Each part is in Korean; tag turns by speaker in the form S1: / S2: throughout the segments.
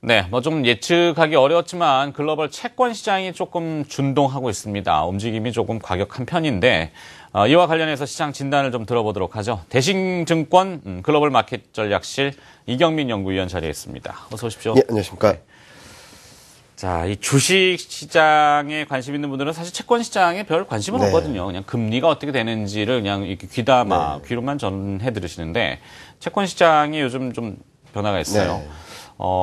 S1: 네, 뭐 좀 예측하기 어려웠지만 글로벌 채권 시장이 조금 준동하고 있습니다. 움직임이 조금 과격한 편인데 이와 관련해서 시장 진단을 좀 들어보도록 하죠. 대신증권 글로벌 마켓 전략실 이경민 연구위원 자리에 있습니다. 어서 오십시오.
S2: 예, 안녕하십니까. 네.
S1: 자, 이 주식 시장에 관심 있는 분들은 사실 채권 시장에 별 관심은 없거든요. 그냥 금리가 어떻게 되는지를 그냥 이렇게 귀로만 전해 들으시는데 채권 시장이 요즘 좀 변화가 있어요.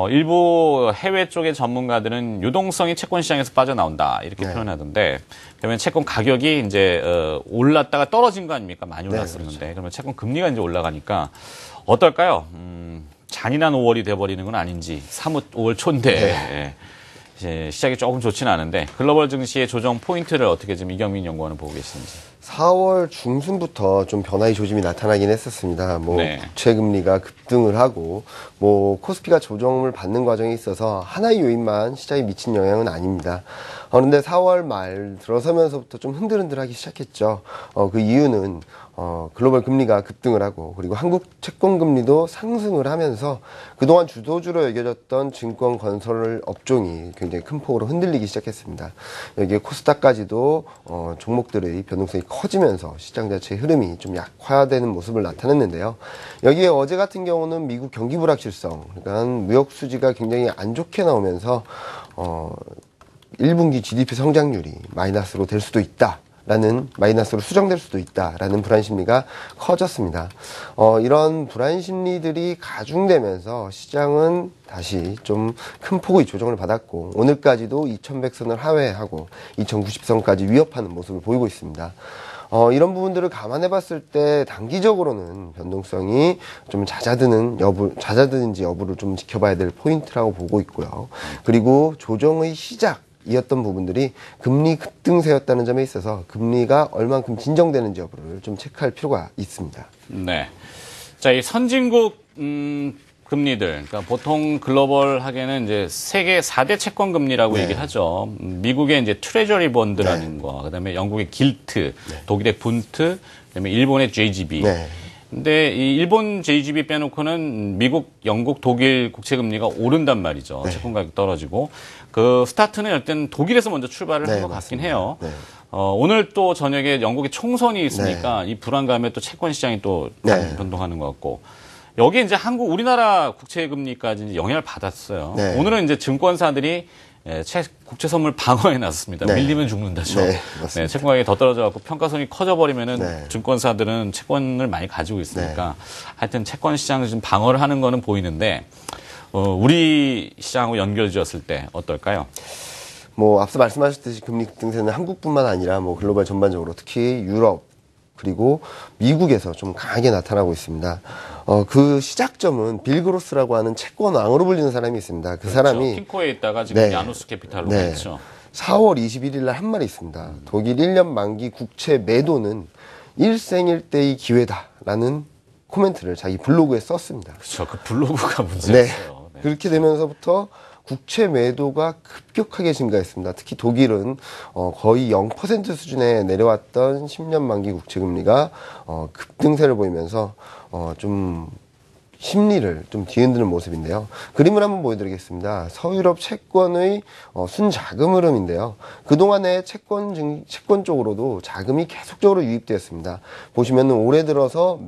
S1: 일부 해외 쪽의 전문가들은 유동성이 채권 시장에서 빠져나온다 이렇게 표현하던데 그러면 채권 가격이 이제 올랐다가 떨어진 거 아닙니까? 많이 올랐었는데 그렇죠. 그러면 채권 금리가 이제 올라가니까 어떨까요? 잔인한 5월이 돼버리는 건 아닌지 사뭇 5월 초인데 이제 시작이 조금 좋지는 않은데 글로벌 증시의 조정 포인트를 어떻게 지금 이경민 연구원은 보고 계시는지.
S2: 4월 중순부터 좀 변화의 조짐이 나타나긴 했었습니다. 국채 금리가 급등을 하고 코스피가 조정을 받는 과정에 있어서 하나의 요인만 시장에 미친 영향은 아닙니다. 그런데 4월 말 들어서면서부터 좀 흔들흔들하기 시작했죠. 그 이유는 글로벌 금리가 급등을 하고 그리고 한국 채권 금리도 상승을 하면서 그동안 주도주로 여겨졌던 증권 건설 업종이 굉장히 큰 폭으로 흔들리기 시작했습니다. 여기에 코스닥까지도 종목들의 변동성이 커지면서 시장 자체의 흐름이 좀 약화되는 모습을 나타냈는데요. 여기에 어제 같은 경우는 미국 경기 불확실성, 그러니까 무역 수지가 굉장히 안 좋게 나오면서 1분기 GDP 성장률이 마이너스로 될 수도 있다. 마이너스로 수정될 수도 있다라는 불안 심리가 커졌습니다. 이런 불안 심리들이 가중되면서 시장은 다시 좀 큰 폭의 조정을 받았고 오늘까지도 2100선을 하회하고 2090선까지 위협하는 모습을 보이고 있습니다. 이런 부분들을 감안해 봤을 때 단기적으로는 변동성이 좀 잦아드는지 여부를 좀 지켜봐야 될 포인트라고 보고 있고요. 그리고 조정의 시작이었던 부분들이 금리 급등세였다는 점에 있어서 금리가 얼만큼 진정되는지 여부를 좀 체크할 필요가 있습니다.
S1: 네. 자, 이 선진국 금리들, 그러니까 보통 글로벌하게는 이제 세계 4대 채권 금리라고 얘기를 하죠. 미국의 이제 트레저리 본드라는 거, 그다음에 영국의 길트, 독일의 분트, 그다음에 일본의 JGB. 근데 이 일본 JGB 빼놓고는 미국, 영국, 독일 국채 금리가 오른단 말이죠. 채권 가격 떨어지고 그 스타트는 일단 독일에서 먼저 출발을 한 것 같긴 해요. 오늘 또 저녁에 영국에 총선이 있으니까 이 불안감에 또 채권 시장이 또 변동하는 것 같고. 여기 이제 우리나라 국채 금리까지 영향을 받았어요. 오늘은 이제 증권사들이 국채 선물 방어에 나섰습니다. 밀리면 죽는다죠. 채권 가격이 더 떨어져갖고 평가손이 커져버리면은 증권사들은 채권을 많이 가지고 있으니까 하여튼 채권 시장을 좀 방어를 하는 거는 보이는데 우리 시장하고 연결 지었을 때 어떨까요?
S2: 앞서 말씀하셨듯이 금리 급등세는 한국뿐만 아니라 글로벌 전반적으로 특히 유럽 그리고 미국에서 좀 강하게 나타나고 있습니다. 그 시작점은 빌 그로스라고 하는 채권 왕으로 불리는 사람이 있습니다. 그 사람이
S1: 킹코에 있다가 지금 야누스 캐피탈로 했죠.
S2: 4월 21일 날 한 말이 있습니다. 독일 1년 만기 국채 매도는 일생일대의 기회다라는 코멘트를 자기 블로그에 썼습니다.
S1: 그렇죠. 그 블로그가 문제였어요.
S2: 그렇게 되면서부터 국채 매도가 급격하게 증가했습니다. 특히 독일은 거의 0% 수준에 내려왔던 10년 만기 국채 금리가 급등세를 보이면서 좀 심리를 좀 뒤흔드는 모습인데요. 그림을 한번 보여드리겠습니다. 서유럽 채권의 순자금 흐름인데요. 그동안에 채권 쪽으로도 자금이 계속적으로 유입되었습니다. 보시면 올해 들어서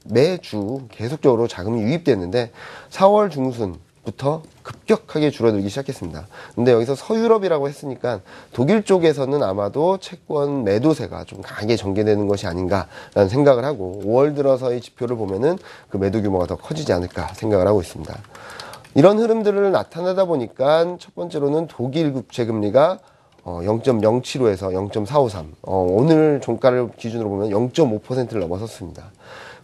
S2: 매주 계속적으로 자금이 유입됐는데 4월 중순부터 급격하게 줄어들기 시작했습니다. 근데 여기서 서유럽이라고 했으니까 독일 쪽에서는 아마도 채권 매도세가 좀 강하게 전개되는 것이 아닌가라는 생각을 하고 5월 들어서의 지표를 보면은 그 매도 규모가 더 커지지 않을까 생각을 하고 있습니다. 이런 흐름들을 나타나다 보니까 첫 번째로는 독일 국채 금리가 0.075에서 0.453 오늘 종가를 기준으로 보면 0.5%를 넘어섰습니다.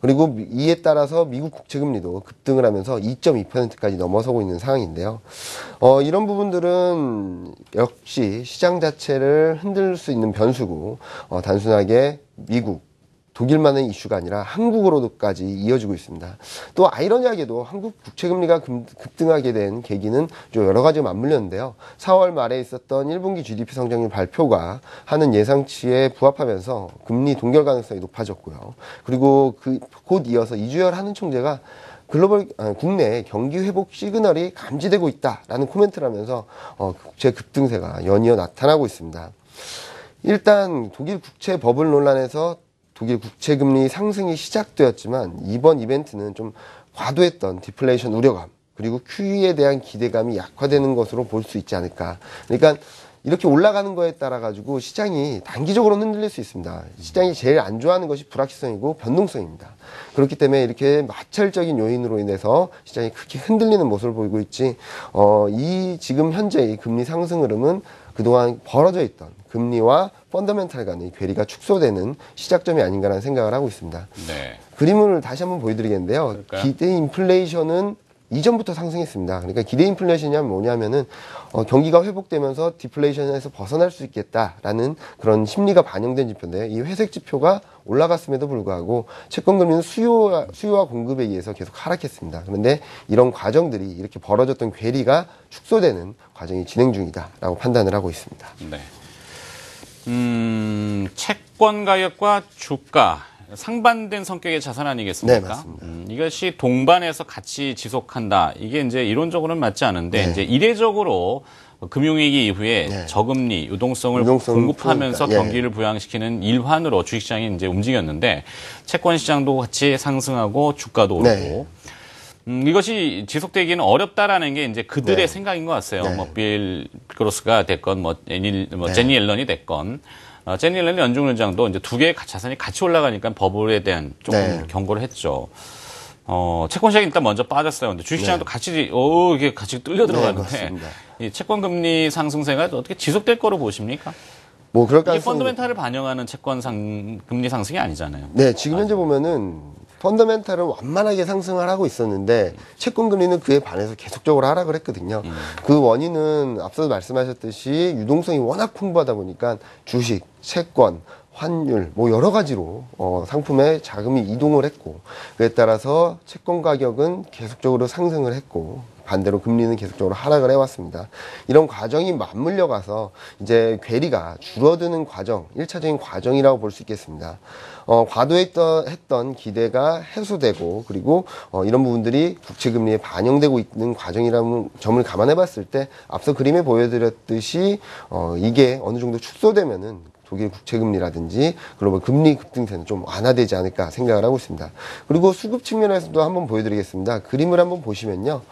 S2: 그리고 이에 따라서 미국 국채금리도 급등을 하면서 2.2%까지 넘어서고 있는 상황인데요. 이런 부분들은 역시 시장 자체를 흔들 수 있는 변수고 단순하게 미국, 독일만의 이슈가 아니라 한국으로까지 이어지고 있습니다. 또 아이러니하게도 한국 국채금리가 급등하게 된 계기는 좀 여러 가지가 맞물렸는데요. 4월 말에 있었던 1분기 GDP 성장률 발표가 하는 예상치에 부합하면서 금리 동결 가능성이 높아졌고요. 그리고 곧 이어서 이주열 한은 총재가 국내 경기 회복 시그널이 감지되고 있다라는 코멘트를 하면서 국채 급등세가 연이어 나타나고 있습니다. 일단 독일 국채 버블 논란에서 독일 국채 금리 상승이 시작되었지만 이번 이벤트는 좀 과도했던 디플레이션 우려감 그리고 QE에 대한 기대감이 약화되는 것으로 볼 수 있지 않을까. 그러니까 이렇게 올라가는 거에 따라 가지고 시장이 단기적으로는 흔들릴 수 있습니다. 시장이 제일 안 좋아하는 것이 불확실성이고 변동성입니다. 그렇기 때문에 이렇게 마찰적인 요인으로 인해서 시장이 크게 흔들리는 모습을 보이고 있지, 이 지금 현재의 금리 상승 흐름은 그동안 벌어져 있던 금리와 펀더멘탈 간의 괴리가 축소되는 시작점이 아닌가라는 생각을 하고 있습니다.
S1: 네.
S2: 그림을 다시 한번 보여드리겠는데요.
S1: 그럴까요?
S2: 기대 인플레이션은 이전부터 상승했습니다. 그러니까 기대 인플레이션이 뭐냐면은 경기가 회복되면서 디플레이션에서 벗어날 수 있겠다라는 그런 심리가 반영된 지표인데요. 이 회색 지표가 올라갔음에도 불구하고 채권 금리는 수요와 공급에 의해서 계속 하락했습니다. 그런데 이런 과정들이 이렇게 벌어졌던 괴리가 축소되는 과정이 진행 중이다라고 판단을 하고 있습니다.
S1: 네. 채권 가격과 주가 상반된 성격의 자산 아니겠습니까?
S2: 네, 맞습니다.
S1: 이것이 동반해서 같이 지속한다. 이게 이제 이론적으로는 맞지 않은데
S2: 네.
S1: 이제 이례적으로 금융위기 이후에
S2: 네.
S1: 저금리, 유동성을
S2: 유동성
S1: 공급하면서
S2: 풀으니까, 예.
S1: 경기를 부양시키는 일환으로 주식시장이 이제 움직였는데 채권 시장도 같이 상승하고 주가도 오르고
S2: 네.
S1: 이것이 지속되기는 어렵다라는 게 이제 그들의
S2: 네.
S1: 생각인 것 같아요.
S2: 네.
S1: 뭐 빌 크로스가 됐건
S2: 네.
S1: 제니 옐런이 됐건 제니 옐런 연준의장도 이제 두 개의 자산이 같이 올라가니까 버블에 대한 조금
S2: 네.
S1: 경고를 했죠. 채권 시장이 일단 먼저 빠졌어요. 근데 주식시장도 같이 이게 같이 끌려 들어가는데
S2: 맞습니다.
S1: 이 채권 금리 상승세가 어떻게 지속될 거로 보십니까?
S2: 뭐 그럴
S1: 이게
S2: 가능성.
S1: 펀더멘탈을 반영하는 채권 금리 상승이 아니잖아요.
S2: 네, 지금 현재 보면은 펀더멘탈은 완만하게 상승을 하고 있었는데 채권 금리는 그에 반해서 계속적으로 하락을 했거든요. 그 원인은 앞서도 말씀하셨듯이 유동성이 워낙 풍부하다 보니까 주식, 채권, 환율 뭐 여러 가지로 상품에 자금이 이동을 했고 그에 따라서 채권 가격은 계속적으로 상승을 했고 반대로 금리는 계속적으로 하락을 해왔습니다. 이런 과정이 맞물려 가서 이제 괴리가 줄어드는 과정, 1차적인 과정이라고 볼 수 있겠습니다. 과도했던 기대가 해소되고 그리고 이런 부분들이 국채금리에 반영되고 있는 과정이라는 점을 감안해 봤을 때 앞서 그림에 보여드렸듯이 이게 어느 정도 축소되면은 독일 국채금리라든지 글로벌 금리 급등세는 좀 완화되지 않을까 생각을 하고 있습니다. 그리고 수급 측면에서도 한번 보여드리겠습니다. 그림을 한번 보시면요.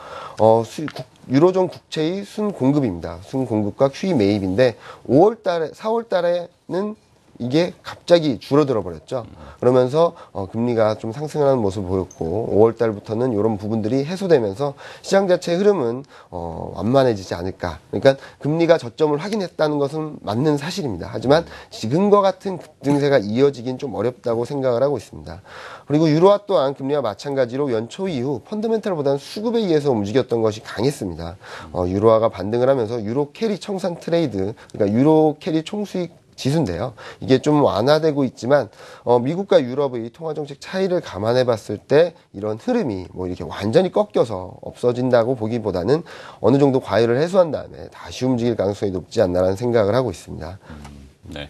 S2: 유로존 국채의 순공급입니다. 순공급과 QE 매입인데 4월 달에는 이게 갑자기 줄어들어 버렸죠. 그러면서 금리가 좀 상승하는 모습을 보였고 5월 달부터는 이런 부분들이 해소되면서 시장 자체의 흐름은 완만해지지 않을까. 그러니까 금리가 저점을 확인했다는 것은 맞는 사실입니다. 하지만 지금과 같은 급등세가 이어지긴 좀 어렵다고 생각을 하고 있습니다. 그리고 유로화 또한 금리와 마찬가지로 연초 이후 펀더멘탈보다는 수급에 의해서 움직였던 것이 강했습니다. 유로화가 반등을 하면서 유로 캐리 청산 트레이드, 그러니까 유로 캐리 총수익 지수인데요. 이게 좀 완화되고 있지만 미국과 유럽의 통화정책 차이를 감안해 봤을 때 이런 흐름이 뭐 이렇게 완전히 꺾여서 없어진다고 보기보다는 어느 정도 과열을 해소한 다음에 다시 움직일 가능성이 높지 않나라는 생각을 하고 있습니다.
S1: 네.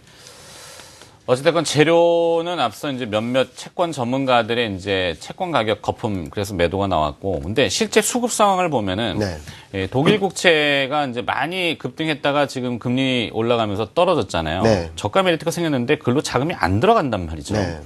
S1: 어쨌든 재료는 앞서 이제 몇몇 채권 전문가들의 이제 채권 가격 거품 그래서 매도가 나왔고, 근데 실제 수급 상황을 보면은
S2: 네.
S1: 예, 독일 국채가 이제 많이 급등했다가 지금 금리 올라가면서 떨어졌잖아요.
S2: 네.
S1: 저가 메리트가 생겼는데 글로 자금이 안 들어간단 말이죠.
S2: 네.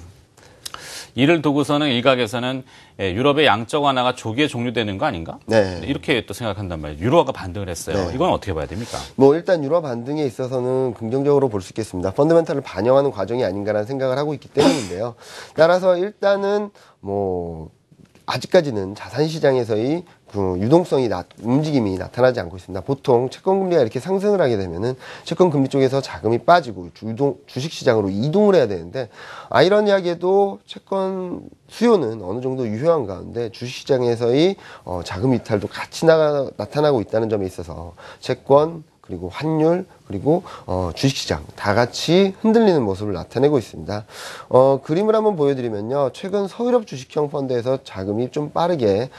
S1: 이를 두고서는 일각에서는 유럽의 양적 완화가 조기에 종료되는 거 아닌가?
S2: 네.
S1: 이렇게 또 생각한단 말이에요. 유로화가 반등을 했어요.
S2: 네.
S1: 이건 어떻게 봐야 됩니까?
S2: 뭐 일단 유로 반등에 있어서는 긍정적으로 볼 수 있겠습니다. 펀더멘탈을 반영하는 과정이 아닌가라는 생각을 하고 있기 때문인데요. 따라서 일단은 뭐 아직까지는 자산시장에서의 그 유동성이 움직임이 나타나지 않고 있습니다. 보통 채권금리가 이렇게 상승을 하게 되면은 채권금리 쪽에서 자금이 빠지고 주식시장으로 이동을 해야 되는데 아이러니하게도 채권 수요는 어느 정도 유효한 가운데 주식시장에서의 자금 이탈도 같이 나타나고 있다는 점에 있어서 채권 그리고 환율 그리고 주식시장 다 같이 흔들리는 모습을 나타내고 있습니다. 그림을 한번 보여드리면요. 최근 서유럽 주식형 펀드에서 자금이 좀 빠르게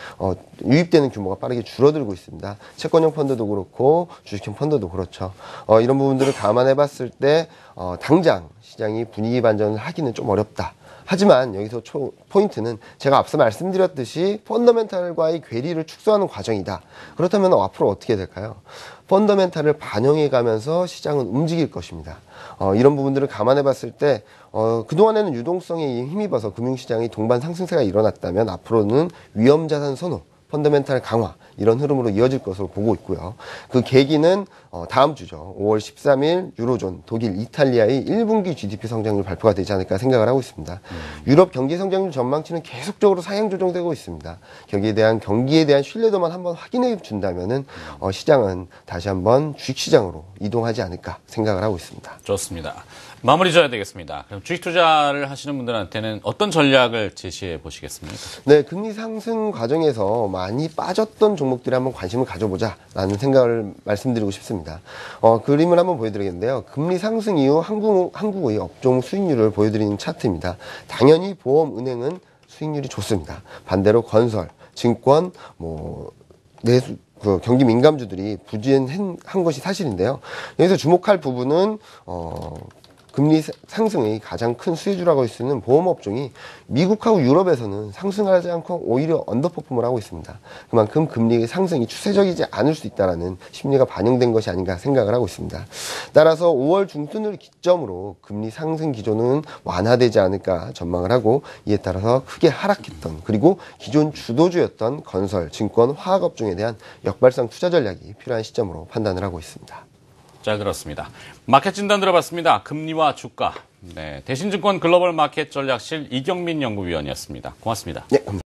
S2: 유입되는 규모가 빠르게 줄어들고 있습니다. 채권형 펀드도 그렇고 주식형 펀드도 그렇죠. 이런 부분들을 감안해 봤을 때 당장 시장이 분위기 반전을 하기는 좀 어렵다. 하지만 여기서 포인트는 제가 앞서 말씀드렸듯이 펀더멘탈과의 괴리를 축소하는 과정이다. 그렇다면 앞으로 어떻게 될까요? 펀더멘탈을 반영해 가면서 시장은 움직일 것입니다. 이런 부분들을 감안해 봤을 때 그동안에는 유동성에 힘입어서 금융시장의 동반 상승세가 일어났다면 앞으로는 위험자산 선호, 펀더멘탈 강화 이런 흐름으로 이어질 것으로 보고 있고요. 그 계기는 다음 주죠. 5월 13일 유로존, 독일, 이탈리아의 1분기 GDP 성장률 발표가 되지 않을까 생각을 하고 있습니다. 유럽 경기 성장률 전망치는 계속적으로 상향 조정되고 있습니다. 경기에 대한 신뢰도만 한번 확인해 준다면은 시장은 다시 한번 주식시장으로 이동하지 않을까 생각을 하고 있습니다.
S1: 좋습니다. 마무리 져야 되겠습니다. 그럼 주식 투자를 하시는 분들한테는 어떤 전략을 제시해 보시겠습니까?
S2: 네, 금리 상승 과정에서 많이 빠졌던 종목들에 한번 관심을 가져보자라는 생각을 말씀드리고 싶습니다. 그림을 한번 보여드리겠는데요. 금리 상승 이후 한국의 업종 수익률을 보여드리는 차트입니다. 당연히 보험, 은행은 수익률이 좋습니다. 반대로 건설, 증권, 내수, 경기 민감주들이 부진한 것이 사실인데요. 여기서 주목할 부분은 금리 상승의 가장 큰 수혜주라고 할 수 있는 보험업종이 미국하고 유럽에서는 상승하지 않고 오히려 언더퍼폼을 하고 있습니다. 그만큼 금리의 상승이 추세적이지 않을 수 있다는 심리가 반영된 것이 아닌가 생각을 하고 있습니다. 따라서 5월 중순을 기점으로 금리 상승 기조는 완화되지 않을까 전망을 하고 이에 따라서 크게 하락했던 그리고 기존 주도주였던 건설, 증권, 화학업종에 대한 역발상 투자 전략이 필요한 시점으로 판단을 하고 있습니다.
S1: 잘 들었습니다. 마켓 진단 들어봤습니다. 금리와 주가. 네, 대신증권 글로벌 마켓 전략실 이경민 연구위원이었습니다. 고맙습니다.
S2: 네, 감사합니다.